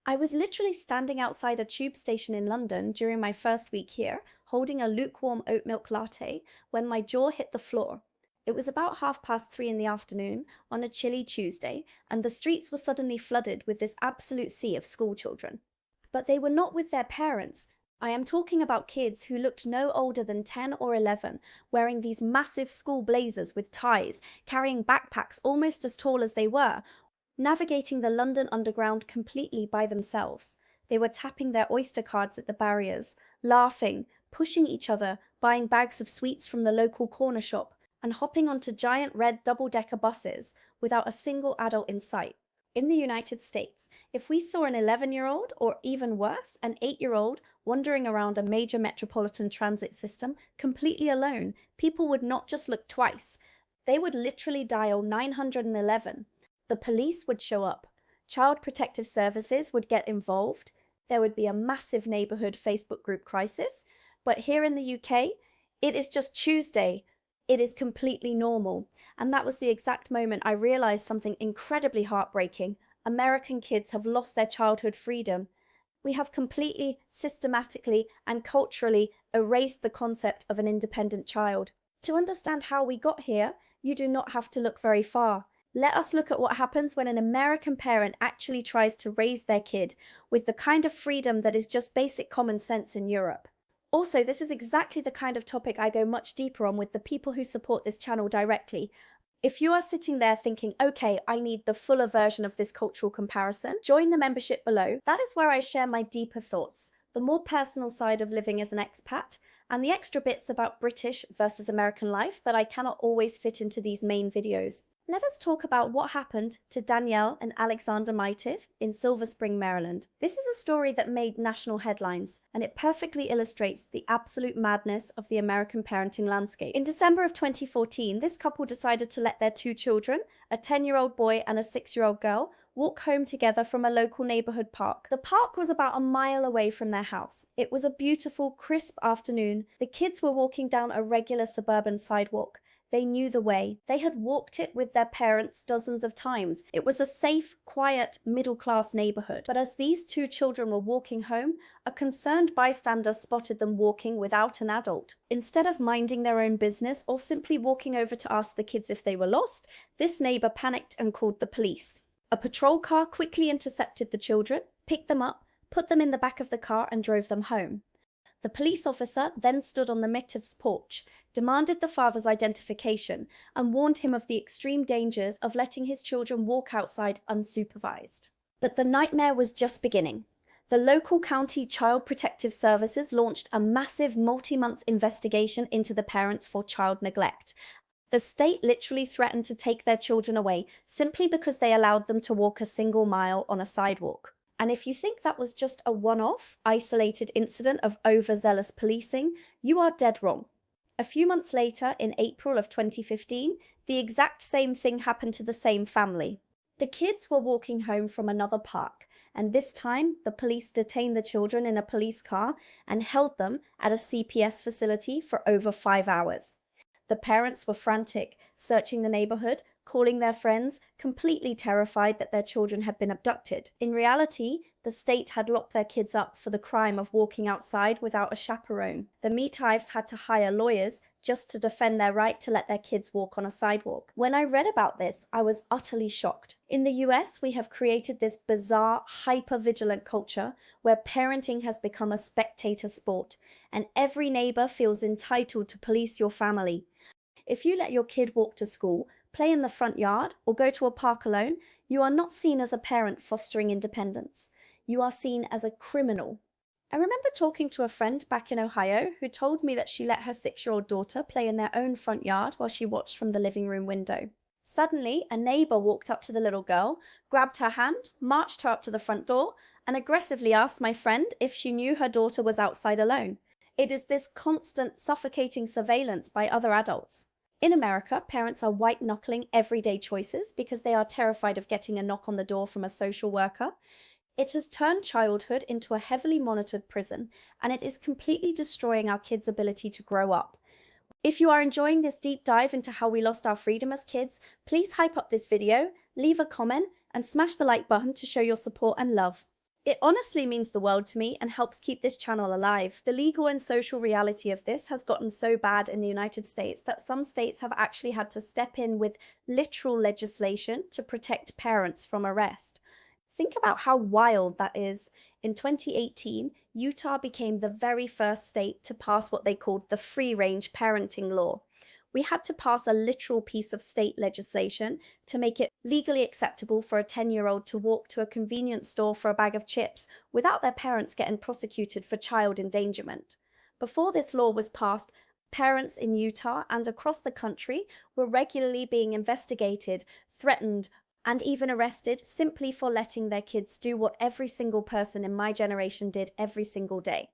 I was literally standing outside a tube station in London during my first week here, holding a lukewarm oat milk latte, when my jaw hit the floor. It was about 3:30 in the afternoon on a chilly Tuesday, and the streets were suddenly flooded with this absolute sea of schoolchildren. But they were not with their parents. I am talking about kids who looked no older than 10 or 11, wearing these massive school blazers with ties, carrying backpacks almost as tall as they were, navigating the London Underground completely by themselves. They were tapping their Oyster cards at the barriers, laughing, pushing each other, buying bags of sweets from the local corner shop, and hopping onto giant red double-decker buses without a single adult in sight. In the United States, if we saw an 11-year-old, or even worse, an 8-year-old, wandering around a major metropolitan transit system completely alone, people would not just look twice. They would literally dial 911. The police would show up. Child Protective Services would get involved. There would be a massive neighborhood Facebook group crisis. But here in the UK, it is just Tuesday. It is completely normal. And that was the exact moment I realized something incredibly heartbreaking. American kids have lost their childhood freedom. We have completely, systematically, and culturally erased the concept of an independent child. To understand how we got here, you do not have to look very far. Let us look at what happens when an American parent actually tries to raise their kid with the kind of freedom that is just basic common sense in Europe. Also, this is exactly the kind of topic I go much deeper on with the people who support this channel directly. If you are sitting there thinking, okay, I need the fuller version of this cultural comparison, join the membership below. That is where I share my deeper thoughts, the more personal side of living as an expat, and the extra bits about British versus American life that I cannot always fit into these main videos. Let us talk about what happened to Danielle and Alexander Maitiv in Silver Spring, Maryland. This is a story that made national headlines, and it perfectly illustrates the absolute madness of the American parenting landscape. In December of 2014, this couple decided to let their two children, a 10-year-old boy and a 6-year-old girl, walk home together from a local neighborhood park. The park was about a mile away from their house. It was a beautiful, crisp afternoon. The kids were walking down a regular suburban sidewalk. They knew the way. They had walked it with their parents dozens of times. It was a safe, quiet, middle-class neighborhood. But as these two children were walking home, a concerned bystander spotted them walking without an adult. Instead of minding their own business or simply walking over to ask the kids if they were lost, this neighbor panicked and called the police. A patrol car quickly intercepted the children, picked them up, put them in the back of the car and drove them home. The police officer then stood on the Maitiv's porch, demanded the father's identification, and warned him of the extreme dangers of letting his children walk outside unsupervised. But the nightmare was just beginning. The local county Child Protective Services launched a massive multi-month investigation into the parents for child neglect. The state literally threatened to take their children away simply because they allowed them to walk a single mile on a sidewalk. And if you think that was just a one-off, isolated incident of overzealous policing, you are dead wrong. A few months later, in April of 2015, the exact same thing happened to the same family. The kids were walking home from another park, and this time the police detained the children in a police car and held them at a CPS facility for over 5 hours. The parents were frantic, searching the neighborhood, calling their friends, completely terrified that their children had been abducted. In reality, the state had locked their kids up for the crime of walking outside without a chaperone. The Maitivs had to hire lawyers just to defend their right to let their kids walk on a sidewalk. When I read about this, I was utterly shocked. In the US, we have created this bizarre, hyper-vigilant culture where parenting has become a spectator sport, and every neighbor feels entitled to police your family. If you let your kid walk to school, play in the front yard, or go to a park alone, you are not seen as a parent fostering independence. You are seen as a criminal. I remember talking to a friend back in Ohio who told me that she let her 6-year-old daughter play in their own front yard while she watched from the living room window. Suddenly, a neighbor walked up to the little girl, grabbed her hand, marched her up to the front door, and aggressively asked my friend if she knew her daughter was outside alone. It is this constant, suffocating surveillance by other adults. In America, parents are white-knuckling everyday choices because they are terrified of getting a knock on the door from a social worker. It has turned childhood into a heavily monitored prison, and it is completely destroying our kids' ability to grow up. If you are enjoying this deep dive into how we lost our freedom as kids, please hype up this video, leave a comment, and smash the like button to show your support and love. It honestly means the world to me and helps keep this channel alive. The legal and social reality of this has gotten so bad in the United States that some states have actually had to step in with literal legislation to protect parents from arrest. Think about how wild that is. In 2018, Utah became the very first state to pass what they called the free range parenting law. We had to pass a literal piece of state legislation to make it legally acceptable for a 10-year-old to walk to a convenience store for a bag of chips without their parents getting prosecuted for child endangerment. Before this law was passed, parents in Utah and across the country were regularly being investigated, threatened, and even arrested simply for letting their kids do what every single person in my generation did every single day.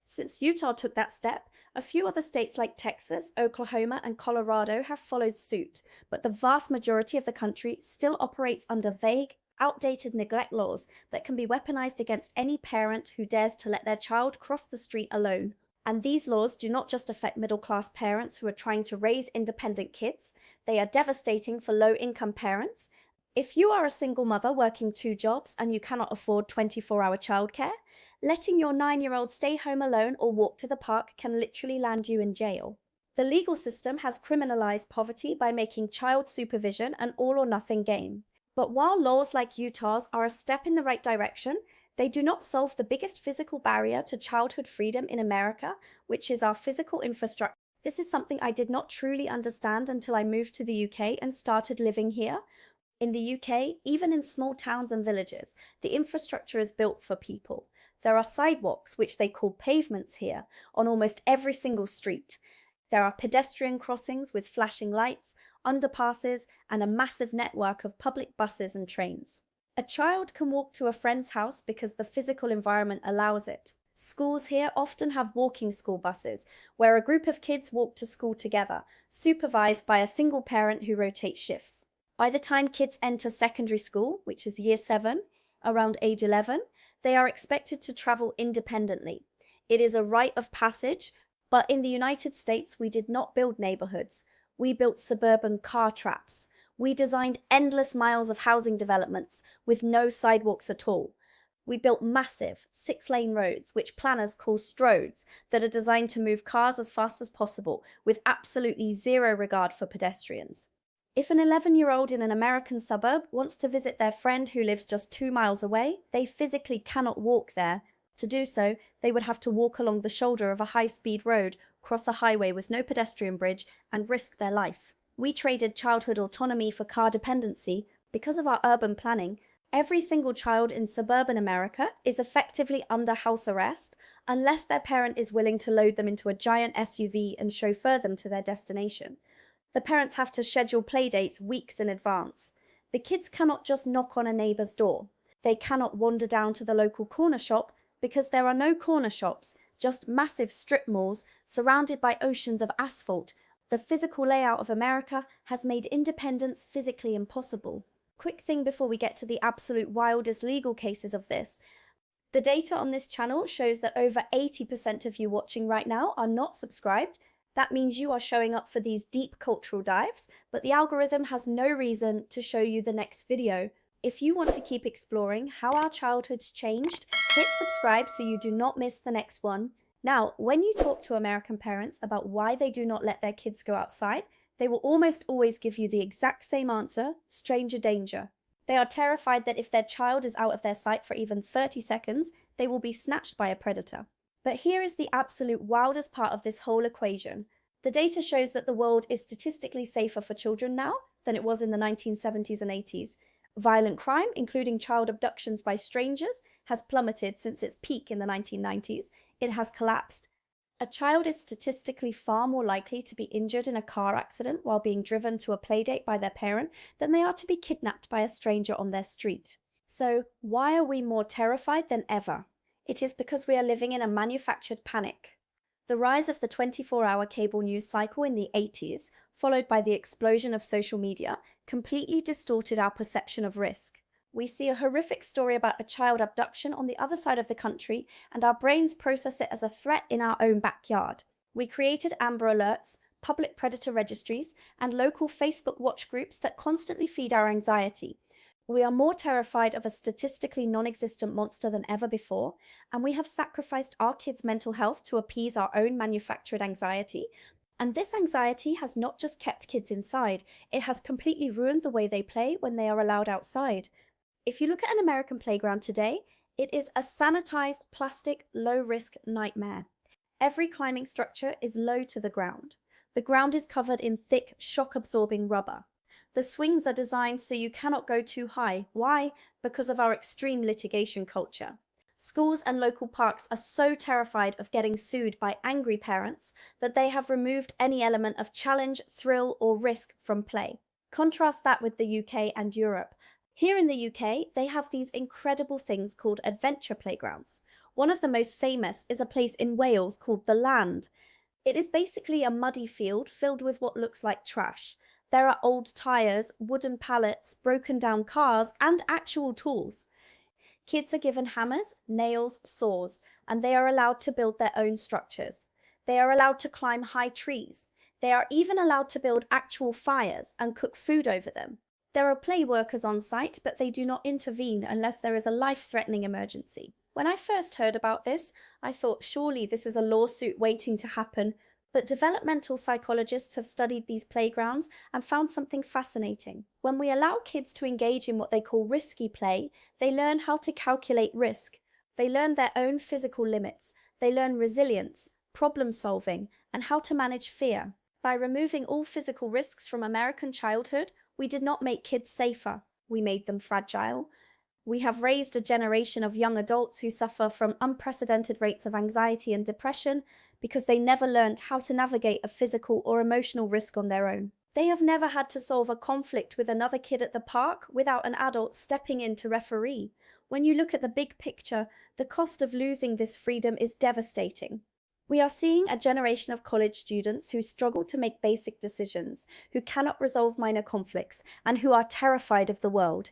Since Utah took that step, a few other states like Texas, Oklahoma, and Colorado have followed suit, but the vast majority of the country still operates under vague, outdated neglect laws that can be weaponized against any parent who dares to let their child cross the street alone. And these laws do not just affect middle-class parents who are trying to raise independent kids, they are devastating for low-income parents. If you are a single mother working 2 jobs and you cannot afford 24-hour childcare, letting your 9-year-old stay home alone or walk to the park can literally land you in jail. The legal system has criminalized poverty by making child supervision an all-or-nothing game. But while laws like Utah's are a step in the right direction, they do not solve the biggest physical barrier to childhood freedom in America, which is our physical infrastructure. This is something I did not truly understand until I moved to the UK and started living here. In the UK, even in small towns and villages, the infrastructure is built for people. There are sidewalks, which they call pavements here, on almost every single street. There are pedestrian crossings with flashing lights, underpasses, and a massive network of public buses and trains. A child can walk to a friend's house because the physical environment allows it. Schools here often have walking school buses, where a group of kids walk to school together, supervised by a single parent who rotates shifts. By the time kids enter secondary school, which is year 7, around age 11, they are expected to travel independently. It is a rite of passage, but in the United States, we did not build neighborhoods. We built suburban car traps. We designed endless miles of housing developments with no sidewalks at all. We built massive 6-lane roads, which planners call stroads, that are designed to move cars as fast as possible with absolutely zero regard for pedestrians. If an 11-year-old in an American suburb wants to visit their friend who lives just 2 miles away, they physically cannot walk there. To do so, they would have to walk along the shoulder of a high-speed road, cross a highway with no pedestrian bridge, and risk their life. We traded childhood autonomy for car dependency. Because of our urban planning, every single child in suburban America is effectively under house arrest unless their parent is willing to load them into a giant SUV and chauffeur them to their destination. The parents have to schedule playdates weeks in advance. The kids cannot just knock on a neighbor's door. They cannot wander down to the local corner shop because there are no corner shops, just massive strip malls surrounded by oceans of asphalt. The physical layout of America has made independence physically impossible. Quick thing before we get to the absolute wildest legal cases of this. The data on this channel shows that over 80% of you watching right now are not subscribed. That means you are showing up for these deep cultural dives, but the algorithm has no reason to show you the next video. If you want to keep exploring how our childhoods changed, hit subscribe so you do not miss the next one. Now, when you talk to American parents about why they do not let their kids go outside, they will almost always give you the exact same answer: stranger danger. They are terrified that if their child is out of their sight for even 30 seconds, they will be snatched by a predator. But here is the absolute wildest part of this whole equation. The data shows that the world is statistically safer for children now than it was in the 1970s and 80s. Violent crime, including child abductions by strangers, has plummeted since its peak in the 1990s. It has collapsed. A child is statistically far more likely to be injured in a car accident while being driven to a playdate by their parent than they are to be kidnapped by a stranger on their street. So, why are we more terrified than ever? It is because we are living in a manufactured panic. The rise of the 24-hour cable news cycle in the 80s, followed by the explosion of social media, completely distorted our perception of risk. We see a horrific story about a child abduction on the other side of the country, and our brains process it as a threat in our own backyard. We created Amber Alerts, public predator registries, and local Facebook watch groups that constantly feed our anxiety. We are more terrified of a statistically non-existent monster than ever before, and we have sacrificed our kids' mental health to appease our own manufactured anxiety. And this anxiety has not just kept kids inside, it has completely ruined the way they play when they are allowed outside. If you look at an American playground today, it is a sanitized plastic low-risk nightmare. Every climbing structure is low to the ground. The ground is covered in thick, shock-absorbing rubber. The swings are designed so you cannot go too high. Why? Because of our extreme litigation culture. Schools and local parks are so terrified of getting sued by angry parents that they have removed any element of challenge, thrill, or risk from play. Contrast that with the UK and Europe. Here in the UK, they have these incredible things called adventure playgrounds. One of the most famous is a place in Wales called The Land. It is basically a muddy field filled with what looks like trash. There are old tires, wooden pallets, broken down cars, and actual tools. Kids are given hammers, nails, saws, and they are allowed to build their own structures. They are allowed to climb high trees. They are even allowed to build actual fires and cook food over them. There are play workers on site, but they do not intervene unless there is a life-threatening emergency. When I first heard about this, I thought surely this is a lawsuit waiting to happen, but developmental psychologists have studied these playgrounds and found something fascinating. When we allow kids to engage in what they call risky play, they learn how to calculate risk. They learn their own physical limits. They learn resilience, problem solving, and how to manage fear. By removing all physical risks from American childhood, we did not make kids safer. We made them fragile. We have raised a generation of young adults who suffer from unprecedented rates of anxiety and depression because they never learned how to navigate a physical or emotional risk on their own. They have never had to solve a conflict with another kid at the park without an adult stepping in to referee. When you look at the big picture, the cost of losing this freedom is devastating. We are seeing a generation of college students who struggle to make basic decisions, who cannot resolve minor conflicts, and who are terrified of the world.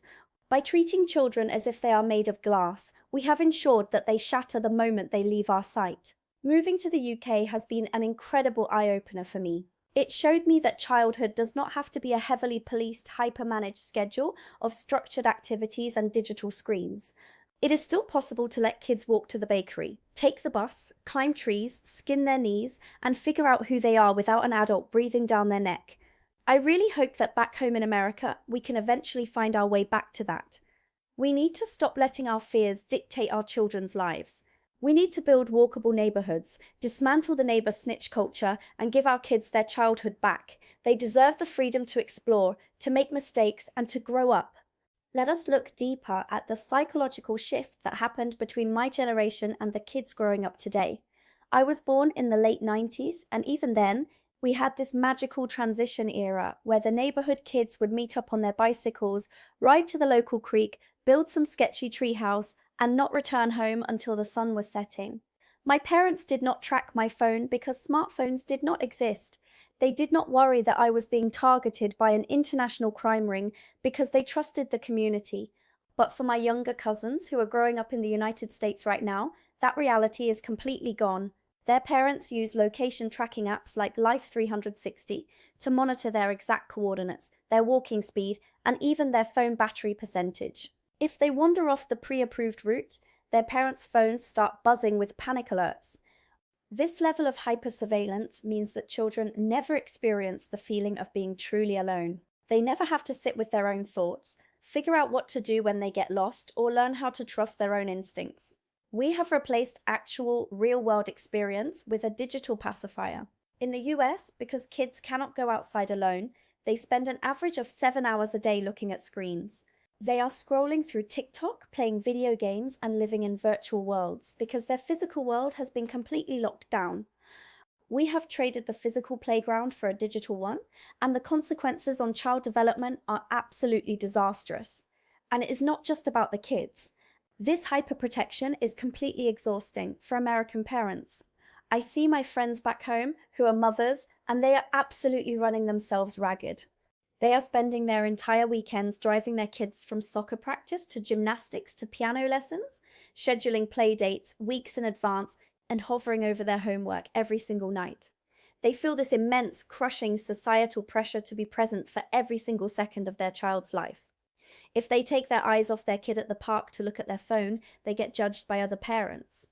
By treating children as if they are made of glass, we have ensured that they shatter the moment they leave our sight. Moving to the UK has been an incredible eye-opener for me. It showed me that childhood does not have to be a heavily policed, hyper-managed schedule of structured activities and digital screens. It is still possible to let kids walk to the bakery, take the bus, climb trees, skin their knees, and figure out who they are without an adult breathing down their neck. I really hope that back home in America, we can eventually find our way back to that. We need to stop letting our fears dictate our children's lives. We need to build walkable neighborhoods, dismantle the neighbor snitch culture, and give our kids their childhood back. They deserve the freedom to explore, to make mistakes, and to grow up. Let us look deeper at the psychological shift that happened between my generation and the kids growing up today. I was born in the late 90s, and even then, we had this magical transition era where the neighborhood kids would meet up on their bicycles, ride to the local creek, build some sketchy treehouse, and not return home until the sun was setting. My parents did not track my phone because smartphones did not exist. They did not worry that I was being targeted by an international crime ring because they trusted the community. But for my younger cousins who are growing up in the United States right now, that reality is completely gone. Their parents use location tracking apps like Life 360 to monitor their exact coordinates, their walking speed, and even their phone battery percentage. If they wander off the pre-approved route, their parents' phones start buzzing with panic alerts. This level of hypersurveillance means that children never experience the feeling of being truly alone. They never have to sit with their own thoughts, figure out what to do when they get lost, or learn how to trust their own instincts. We have replaced actual, real-world experience with a digital pacifier. In the US, because kids cannot go outside alone, they spend an average of 7 hours a day looking at screens. They are scrolling through TikTok, playing video games, and living in virtual worlds because their physical world has been completely locked down. We have traded the physical playground for a digital one, and the consequences on child development are absolutely disastrous. And it is not just about the kids. This hyperprotection is completely exhausting for American parents. I see my friends back home who are mothers, and they are absolutely running themselves ragged. They are spending their entire weekends driving their kids from soccer practice to gymnastics to piano lessons, scheduling play dates weeks in advance, and hovering over their homework every single night. They feel this immense, crushing societal pressure to be present for every single second of their child's life. If they take their eyes off their kid at the park to look at their phone, they get judged by other parents.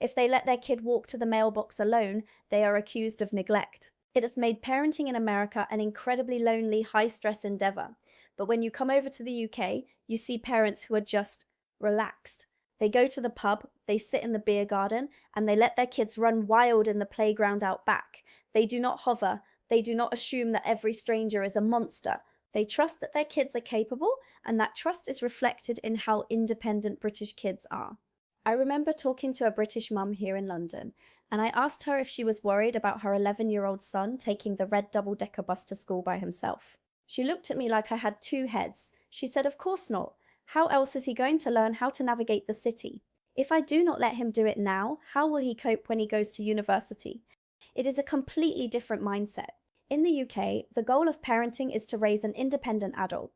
If they let their kid walk to the mailbox alone, they are accused of neglect. It has made parenting in America an incredibly lonely, high-stress endeavor. But when you come over to the UK, you see parents who are just relaxed. They go to the pub, they sit in the beer garden, and they let their kids run wild in the playground out back. They do not hover. They do not assume that every stranger is a monster. They trust that their kids are capable, and that trust is reflected in how independent British kids are. I remember talking to a British mum here in London, and I asked her if she was worried about her 11-year-old son taking the red double-decker bus to school by himself. She looked at me like I had two heads. She said, "Of course not. How else is he going to learn how to navigate the city? If I do not let him do it now, how will he cope when he goes to university?" It is a completely different mindset. In the UK, the goal of parenting is to raise an independent adult.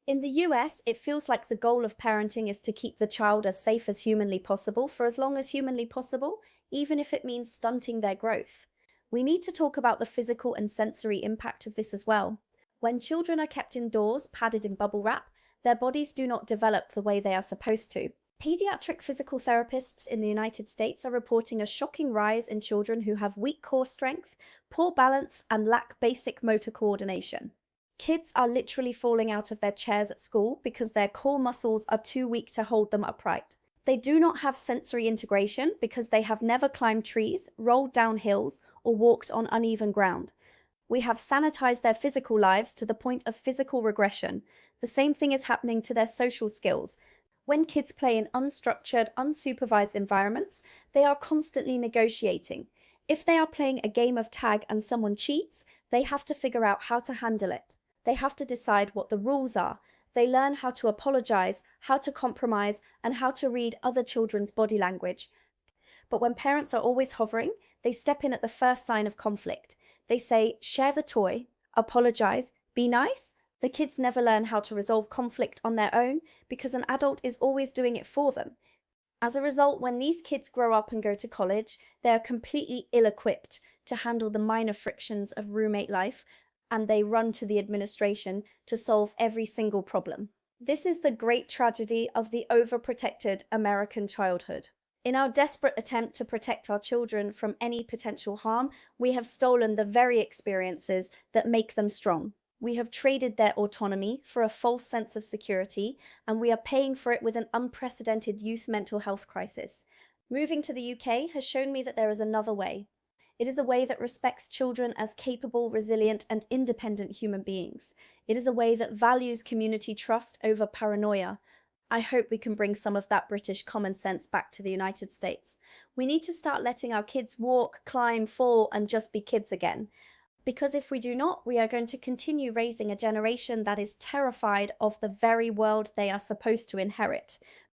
In the US, it feels like the goal of parenting is to keep the child as safe as humanly possible for as long as humanly possible, even if it means stunting their growth. We need to talk about the physical and sensory impact of this as well. When children are kept indoors, padded in bubble wrap, their bodies do not develop the way they are supposed to. Pediatric physical therapists in the United States are reporting a shocking rise in children who have weak core strength, poor balance, and lack basic motor coordination. Kids are literally falling out of their chairs at school because their core muscles are too weak to hold them upright. They do not have sensory integration because they have never climbed trees, rolled down hills, or walked on uneven ground. We have sanitized their physical lives to the point of physical regression. The same thing is happening to their social skills. When kids play in unstructured, unsupervised environments, they are constantly negotiating. If they are playing a game of tag and someone cheats, they have to figure out how to handle it. They have to decide what the rules are. They learn how to apologize, how to compromise, and how to read other children's body language. But when parents are always hovering, they step in at the first sign of conflict. They say, "Share the toy," "apologize," "be nice." The kids never learn how to resolve conflict on their own because an adult is always doing it for them. As a result, when these kids grow up and go to college, they are completely ill-equipped to handle the minor frictions of roommate life, and they run to the administration to solve every single problem. This is the great tragedy of the overprotected American childhood. In our desperate attempt to protect our children from any potential harm, we have stolen the very experiences that make them strong. We have traded their autonomy for a false sense of security, and we are paying for it with an unprecedented youth mental health crisis. Moving to the UK has shown me that there is another way. It is a way that respects children as capable, resilient, and independent human beings. It is a way that values community trust over paranoia. I hope we can bring some of that British common sense back to the United States. We need to start letting our kids walk, climb, fall, and just be kids again. Because if we do not, we are going to continue raising a generation that is terrified of the very world they are supposed to inherit.